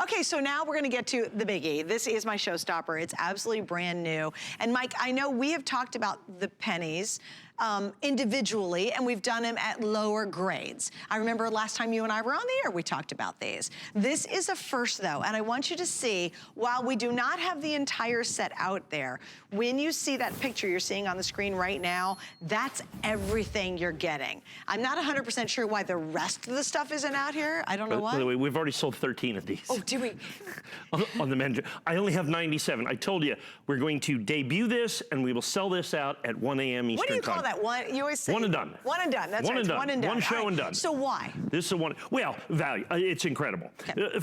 Okay, so now we're gonna get to the biggie. This is my showstopper. It's absolutely brand new. And Mike, I know we have talked about the pennies individually, and we've done them at lower grades. I remember last time you and I were on the air, we talked about these. This is a first though, and I want you to see, while we do not have the entire set out there, when you see that picture you're seeing on the screen right now, that's everything you're getting. I'm not 100% sure why the rest of the stuff isn't out here. I don't know why. By the way, we've already sold 13 of these. Oh, do we? On the menu. I only have 97. I told you, we're going to debut this and we will sell this out at 1 a.m. Eastern time. What do you call that? One, you always say one and done. One and done. That's one right. And done. One and done. One show and done. So why? This is a one. Well, value. It's incredible. Okay.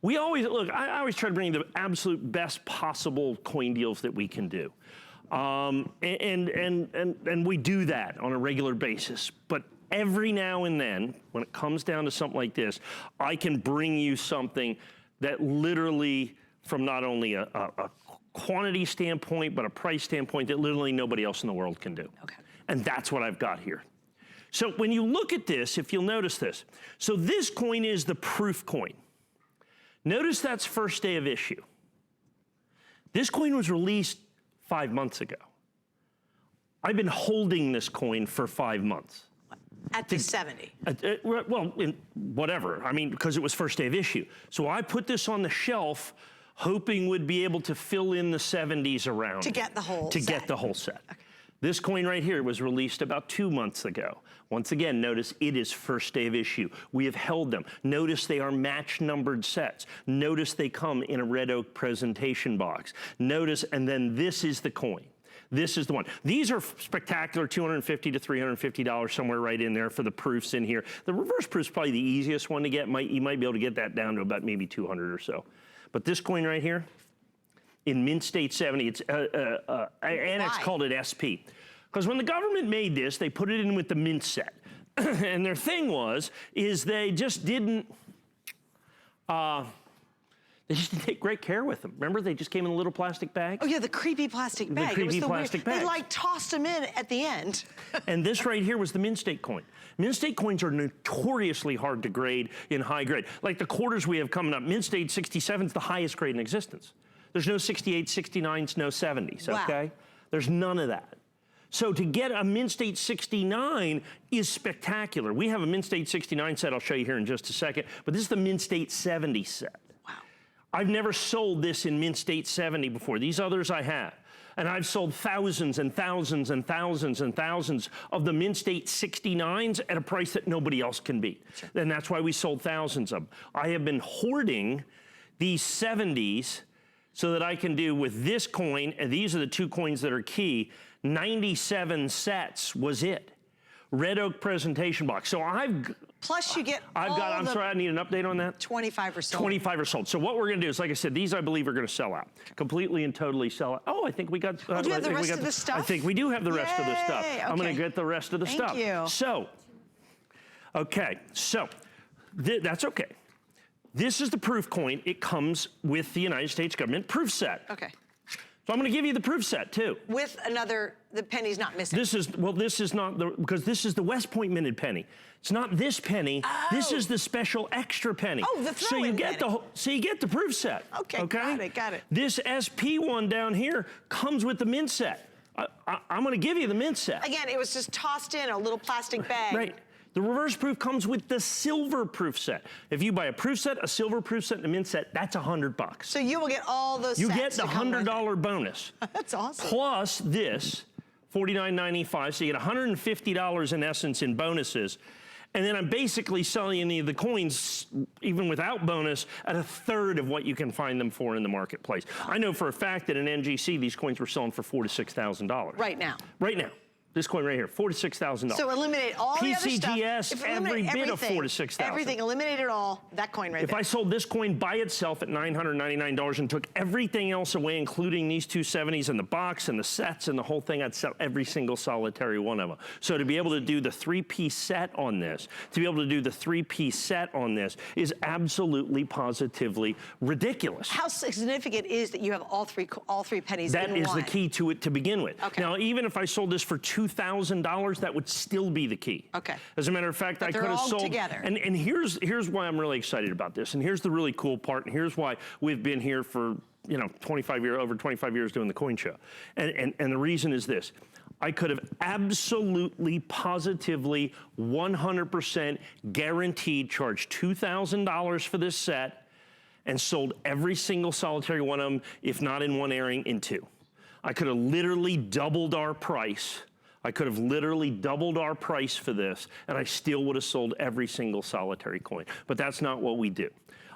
We always look. I always try to bring the absolute best possible coin deals that we can do, and we do that on a regular basis. But every now and then, when it comes down to something like this, I can bring you something that literally, from not only a quantity standpoint, but a price standpoint, that literally nobody else in the world can do. Okay. And that's what I've got here. So when you look at this, if you'll notice this, so this coin is the proof coin. Notice that's first day of issue. This coin was released 5 months ago. I've been holding this coin for 5 months. At the 70? Well, whatever. I mean, because it was first day of issue. So I put this on the shelf, hoping would be able to fill in the 70s around. To get the whole set. To get the whole set. Okay. This coin right here was released about 2 months ago. Once again, notice it is first day of issue. We have held them. Notice they are match numbered sets. Notice they come in a red oak presentation box. Notice, and then this is the coin. This is the one. These are spectacular, $250 to $350, somewhere right in there for the proofs in here. The reverse proof's probably the easiest one to get. You might be able to get that down to about maybe 200 or so. But this coin right here, in Mint State 70, it's Annex called it SP. Because when the government made this, they put it in with the Mint set. And their thing is they just didn't, take great care with them. Remember, they just came in a little plastic bag? Oh yeah, the creepy plastic bag. The creepy plastic bag. They like tossed them in at the end. And this right here was the Mint State coin. Mint State coins are notoriously hard to grade in high grade. Like the quarters we have coming up, Mint State 67 is the highest grade in existence. There's no 68s, 69s, no 70s, okay? Wow. There's none of that. So to get a Mint State 69 is spectacular. We have a Mint State 69 set I'll show you here in just a second, but this is the Mint State 70 set. Wow. I've never sold this in Mint State 70 before. These others I have. And I've sold thousands and thousands and thousands and thousands of the Mint State 69s at a price that nobody else can beat. Sure. And that's why we sold thousands of them. I have been hoarding these 70s so that I can do with this coin, and these are the two coins that are key, 97 sets was it. Red oak presentation box. So plus you get I'm sorry, I need an update on that. 25 are sold. 25 are sold. So what we're gonna do is, like I said, these I believe are gonna sell out. Completely and totally sell out. Oh, I think we got, do you have the rest of the stuff? I think we do have the rest of the stuff. Okay. I'm gonna get the rest of the stuff. Thank you. So, okay, so, that's okay. This is the proof coin. It comes with the United States government proof set. Okay. So I'm gonna give you the proof set too. With another, the penny's not missing. This is not because this is the West Point minted penny. It's not this penny. Oh. This is the special extra penny. Oh, the throw-in penny. So you get the proof set. Okay, got it. This SP one down here comes with the Mint set. I'm gonna give you the Mint set. Again, it was just tossed in a little plastic bag. Right. The reverse proof comes with the silver proof set. If you buy a proof set, a silver proof set, and a Mint set, that's $100. So you will get all those sets. You get the $100 bonus. That's awesome. Plus this, $49.95, so you get $150 in essence in bonuses. And then I'm basically selling any of the coins, even without bonus, at 1/3 of what you can find them for in the marketplace. I know for a fact that in NGC, these coins were selling for $4,000 to $6,000. Right now. Right now. This coin right here, $4,000 to $6,000. So eliminate all the other stuff. PCGS, every bit of $4,000 to $6,000. Everything, eliminate it all, that coin right there. If I sold this coin by itself at $999 and took everything else away, including these two 70s and the box and the sets and the whole thing, I'd sell every single solitary one of them. So to be able to do the 3-piece set on this, is absolutely positively ridiculous. How significant is that you have all three pennies in one? That is the key to it to begin with. Okay. Now, even if I sold this for $2 $2,000, that would still be the key. Okay. As a matter of fact, but I could have sold together. And here's why I'm really excited about this. And here's the really cool part. And here's why we've been here for, you know, over 25 years doing the coin show. And the reason is this. I could have absolutely, positively, 100% guaranteed charged $2,000 for this set and sold every single solitary one of them, if not in one airing, in two. I could have literally doubled our price. I could have literally doubled our price for this, and I still would have sold every single solitary coin. But that's not what we do.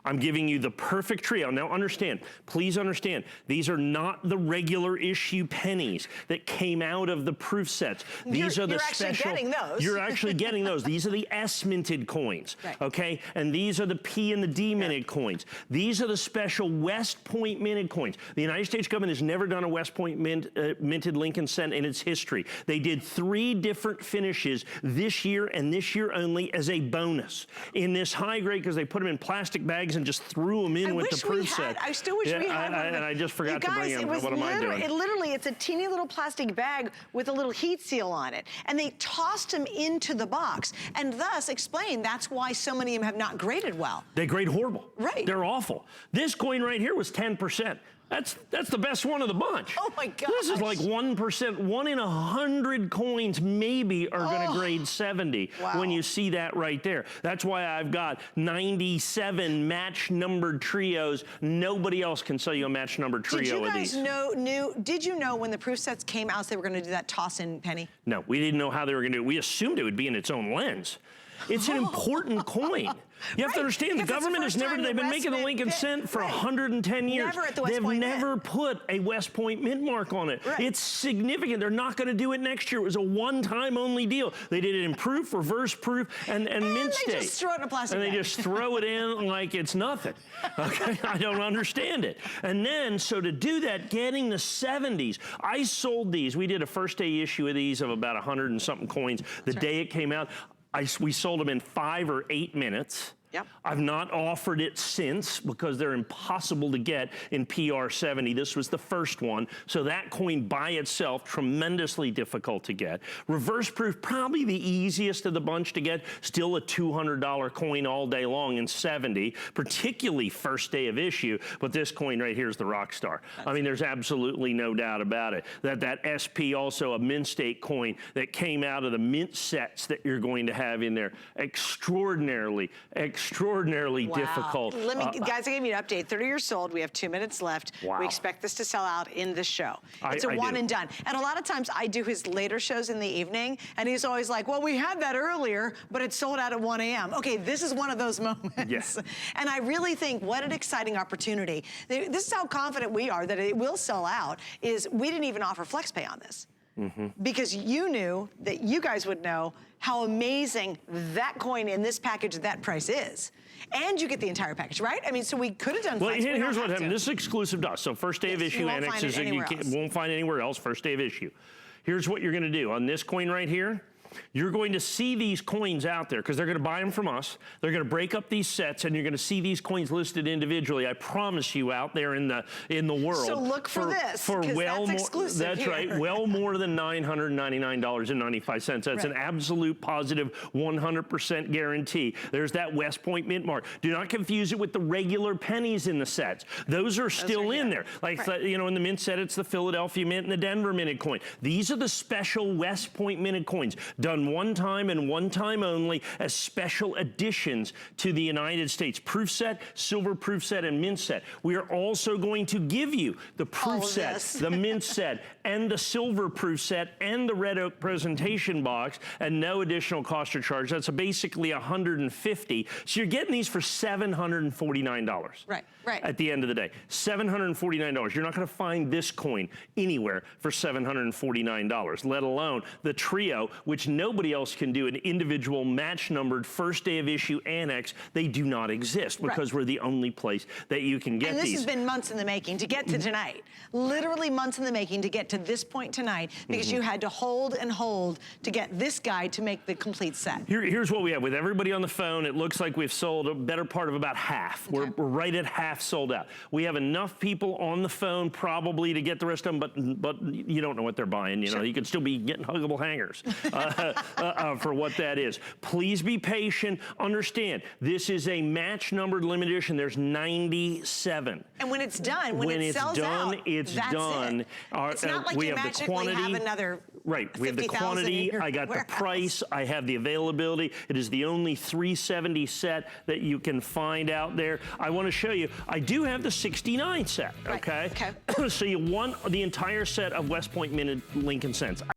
I'm giving you the perfect trio. Now understand, please understand, these are not the regular issue pennies that came out of the proof sets. These are the special. You're actually getting those. You're actually getting those. These are the S minted coins, right. Okay? And these are the P and the D minted coins. These are the special West Point minted coins. The United States government has never done a West Point minted Lincoln cent in its history. They did 3 different finishes this year and this year only as a bonus in this high grade, because they put them in plastic bags and just threw them in with the proof set. I still wish we had one. And I just forgot to bring them. What am I doing? It's a teeny little plastic bag with a little heat seal on it. And they tossed them into the box and thus explain that's why so many of them have not graded well. They grade horrible. Right. They're awful. This coin right here was 10%. That's the best one of the bunch. Oh my gosh. This is like 1%. 1 in 100 coins maybe are going to grade 70 when you see that right there. That's why I've got 97 match numbered trios. Nobody else can sell you a match numbered trio of these. Did you know when the proof sets came out they were going to do that toss-in penny? No, we didn't know how they were going to do it. We assumed it would be in its own lens. It's an important coin. You have to understand, the government has never, they've been making the Lincoln cent for 110 years. They've never put a West Point mint mark on it. It's significant. They're not going to do it next year. It was a one-time only deal. They did it in proof, reverse proof, and mint state. They just throw it in a plastic bag. And they just throw it in like it's nothing. Okay, I don't understand it. And then, so to do that, getting the 70s, I sold these. We did a first day issue of these of about 100 and something coins. The day it came out, we sold them in 5 or 8 minutes. Yep. I've not offered it since because they're impossible to get in PR70. This was the first one. So that coin by itself, tremendously difficult to get. Reverse proof, probably the easiest of the bunch to get. Still a $200 coin all day long in 70, particularly first day of issue. But this coin right here is the rock star. I mean, there's absolutely no doubt about it. That SP, also a mint state coin that came out of the mint sets that you're going to have in there. Extraordinarily difficult. Guys, I gave you an update. 30 years sold. We have 2 minutes left. We expect this to sell out in the show. It's a one and done. And a lot of times I do his later shows in the evening, and he's always like, well, we had that earlier, but it sold out at 1 a.m. Okay, this is one of those moments. Yes. And I really think what an exciting opportunity. This is how confident we are that it will sell out, is we didn't even offer FlexPay on this. Because you knew that you guys would know how amazing that coin in this package at that price is. And you get the entire package, right? I mean, so we could have done Well, here's what happened. This is exclusive to us. So first day of issue annexes, you won't find anywhere else, first day of issue. Here's what you're going to do. On this coin right here, you're going to see these coins out there because they're going to buy them from us. They're going to break up these sets, and you're going to see these coins listed individually. I promise you, out there in the world. So look for this, for well that's exclusive. That's here. right. Well more than $999.95. That's an absolute positive 100% guarantee. There's that West Point mint mark. Do not confuse it with the regular pennies in the sets. Those are still in there. Like you know, in the mint set, it's the Philadelphia mint and the Denver minted coin. These are the special West Point minted coins, done one time and one time only as special additions to the United States. Proof set, silver proof set, and mint set. We are also going to give you the proof set, the mint set, and the silver proof set, and the red oak presentation box, and no additional cost or charge. That's basically $150. So you're getting these for $749. Right. At the end of the day, $749. You're not going to find this coin anywhere for $749, let alone the trio, which nobody else can do an individual match-numbered first day of issue annex. They do not exist because we're the only place that you can get these. And this has been months in the making to get to tonight. Literally months in the making to get to this point tonight, because you had to hold and hold to get this guide to make the complete set. Here's what we have. With everybody on the phone, it looks like we've sold a better part of about half. We're right at half sold out. We have enough people on the phone probably to get the rest of them, but you don't know what they're buying. You know, you could still be getting huggable hangers for what that is. Please be patient. Understand, this is a match-numbered limited edition. There's 97. And when it's done, when it sells out, it's that's done. It. It's not like you magically have another Right, we have the quantity, I got the price, I have the availability. It is the only 370 set that you can find out there. I want to show you, I do have the 69 set, okay? Okay. So you want the entire set of West Point minted Lincoln cents.